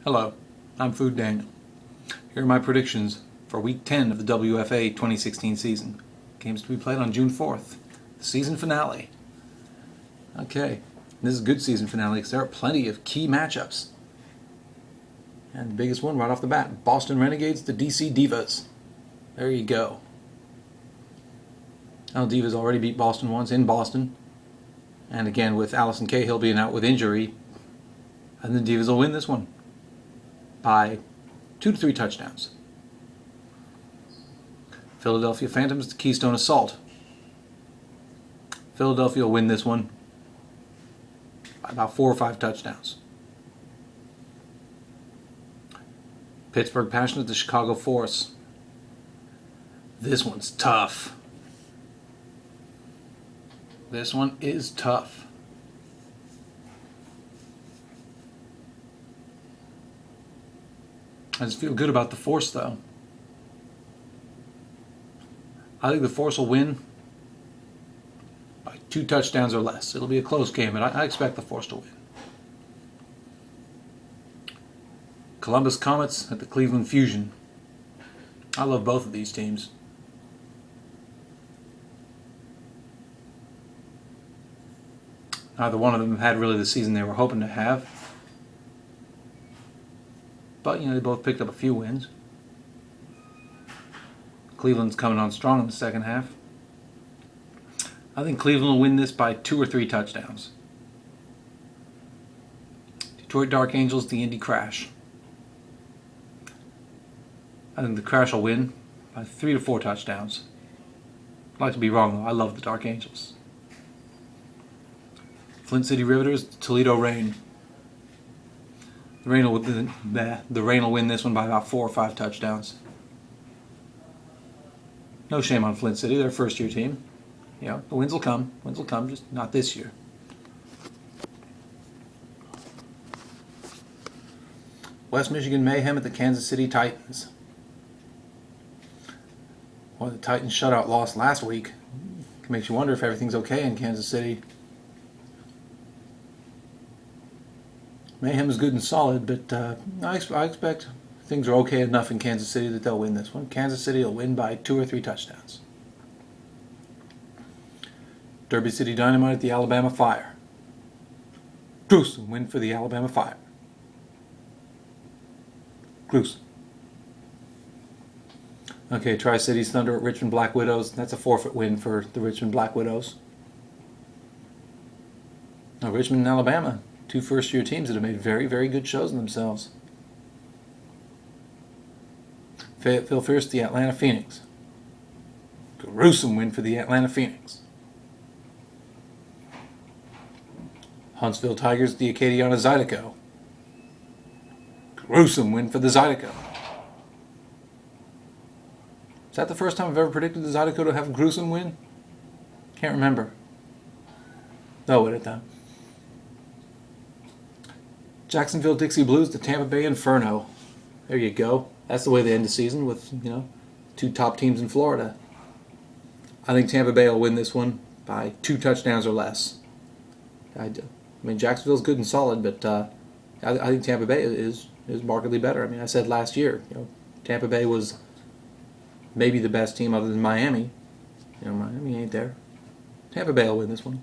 Hello, I'm Food Daniel. Here are my predictions for Week 10 of the WFA 2016 season. Games to be played on June 4th, the season finale. Okay, this is a good season finale because there are plenty of key matchups. And the biggest one right off the bat, Boston Renegades to DC Divas. There you go. Now Divas already beat Boston once in Boston. And again, with Allison Cahill being out with injury, I think the Divas will win this one by 2 to 3 touchdowns. Philadelphia Phantoms to Keystone Assault. Philadelphia will win this one by about 4 or 5 touchdowns. Pittsburgh Passionate to Chicago Force. This one's tough. This one is tough. I just feel good about the Force, though. I think the Force will win by 2 touchdowns or less. It'll be a close game, but I expect the Force to win. Columbus Comets at the Cleveland Fusion. I love both of these teams. Neither one of them had really the season they were hoping to have. But, they both picked up a few wins. Cleveland's coming on strong in the second half. I think Cleveland will win this by 2 or 3 touchdowns. Detroit Dark Angels, the Indy Crash. I think the Crash will win by 3 to 4 touchdowns. I'd like to be wrong, though. I love the Dark Angels. Flint City Riveters, Toledo Rain. The Rain will win this one by about 4 or 5 touchdowns. No shame on Flint City, they're a first-year team. The wins will come. Wins will come, just not this year. West Michigan Mayhem at the Kansas City Titans. Well, the Titans shutout loss last week. It makes you wonder if everything's okay in Kansas City. Mayhem is good and solid, but I expect things are okay enough in Kansas City that they'll win this one. Kansas City will win by 2 or 3 touchdowns. Derby City Dynamite at the Alabama Fire. Gruesome win for the Alabama Fire. Gruesome. Okay, Tri-Cities Thunder at Richmond Black Widows. That's a forfeit win for the Richmond Black Widows. Now, Richmond and Alabama, 2 first-year teams that have made very, very good shows of themselves. Fayetteville Fierce, the Atlanta Phoenix. Gruesome win for the Atlanta Phoenix. Huntsville Tigers, the Acadiana Zydeco. Gruesome win for the Zydeco. Is that the first time I've ever predicted the Zydeco to have a gruesome win? Can't remember. No, wait at that. Jacksonville Dixie Blues to Tampa Bay Inferno. There you go. That's the way they end the season with, 2 top teams in Florida. I think Tampa Bay will win this one by 2 touchdowns or less. I mean, Jacksonville's good and solid, but I think Tampa Bay is markedly better. I mean, I said last year, Tampa Bay was maybe the best team other than Miami. Miami ain't there. Tampa Bay will win this one.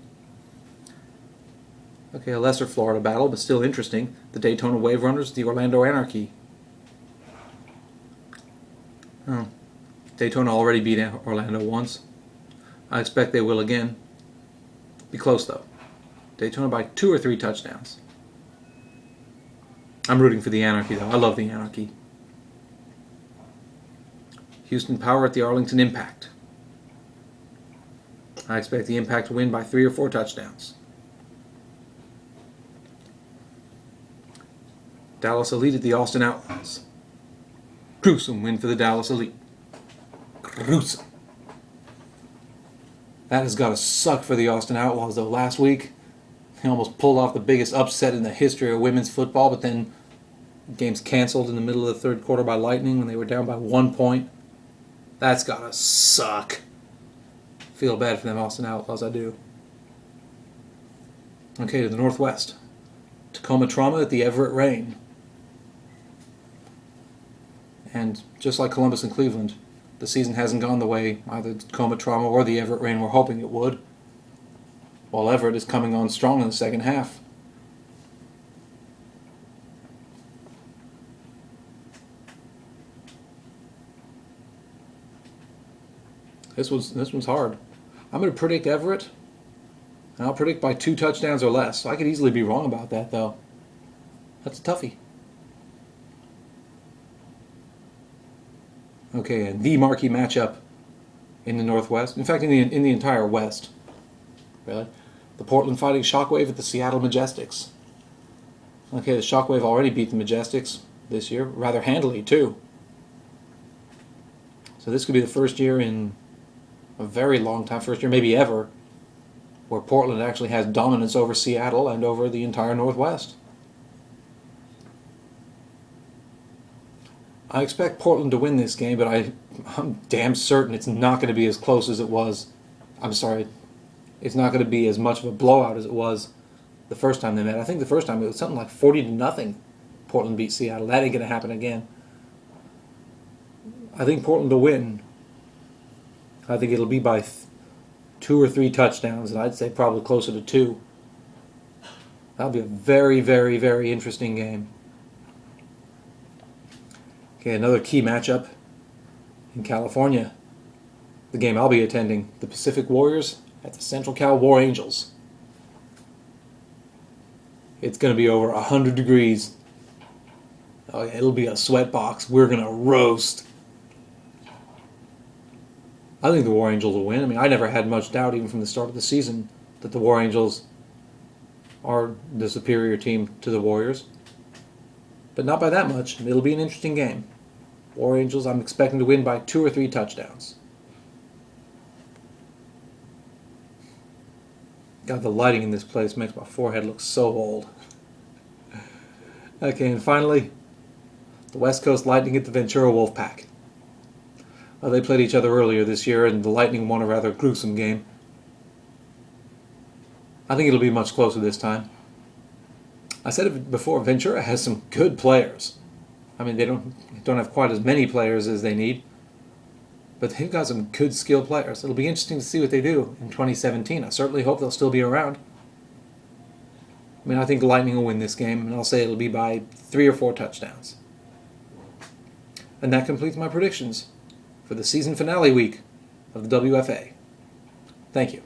Okay, a lesser Florida battle, but still interesting. The Daytona Wave Runners, the Orlando Anarchy. Oh, Daytona already beat Orlando once. I expect they will again. Be close, though. Daytona by 2 or 3 touchdowns. I'm rooting for the Anarchy, though. I love the Anarchy. Houston Power at the Arlington Impact. I expect the Impact to win by 3 or 4 touchdowns. Dallas Elite at the Austin Outlaws. Gruesome win for the Dallas Elite. Gruesome. That has got to suck for the Austin Outlaws, though. Last week, they almost pulled off the biggest upset in the history of women's football, but then the game's canceled in the middle of the third quarter by Lightning when they were down by 1 point. That's got to suck. Feel bad for them Austin Outlaws, I do. Okay, to the Northwest. Tacoma Trauma at the Everett Rain. And just like Columbus and Cleveland, the season hasn't gone the way either Tacoma Trauma or the Everett Rain were hoping it would, while Everett is coming on strong in the second half. This one's hard. I'm going to predict Everett, and I'll predict by 2 touchdowns or less. I could easily be wrong about that, though. That's a toughie. Okay, and the marquee matchup in the Northwest. In fact, in the entire West. Really? The Portland Fighting Shockwave at the Seattle Majestics. Okay, the Shockwave already beat the Majestics this year, rather handily, too. So this could be the first year in a very long time, first year maybe ever, where Portland actually has dominance over Seattle and over the entire Northwest. I expect Portland to win this game, but I'm damn certain it's not going to be as close as it was. I'm sorry, it's not going to be as much of a blowout as it was the first time they met. I think the first time it was something like 40-0. Portland beat Seattle. That ain't going to happen again. I think Portland will win. I think it'll be by 2 or 3 touchdowns, and I'd say probably closer to 2. That'll be a very, very, very interesting game. Okay, another key matchup in California. The game I'll be attending, the Pacific Warriors at the Central Cal War Angels. It's going to be over 100 degrees. Oh yeah, it'll be a sweat box. We're going to roast. I think the War Angels will win. I mean, I never had much doubt, even from the start of the season, that the War Angels are the superior team to the Warriors. But not by that much. It'll be an interesting game. War Angels, I'm expecting to win by 2 or 3 touchdowns. God, the lighting in this place makes my forehead look so old. Okay, and finally, the West Coast Lightning at the Ventura Wolfpack. They played each other earlier this year, and the Lightning won a rather gruesome game. I think it'll be much closer this time. I said it before, Ventura has some good players. I mean, they don't have quite as many players as they need, but they've got some good skilled players. It'll be interesting to see what they do in 2017. I certainly hope they'll still be around. I mean, I think the Lightning will win this game, and I'll say it'll be by 3 or 4 touchdowns. And that completes my predictions for the season finale week of the WFA. Thank you.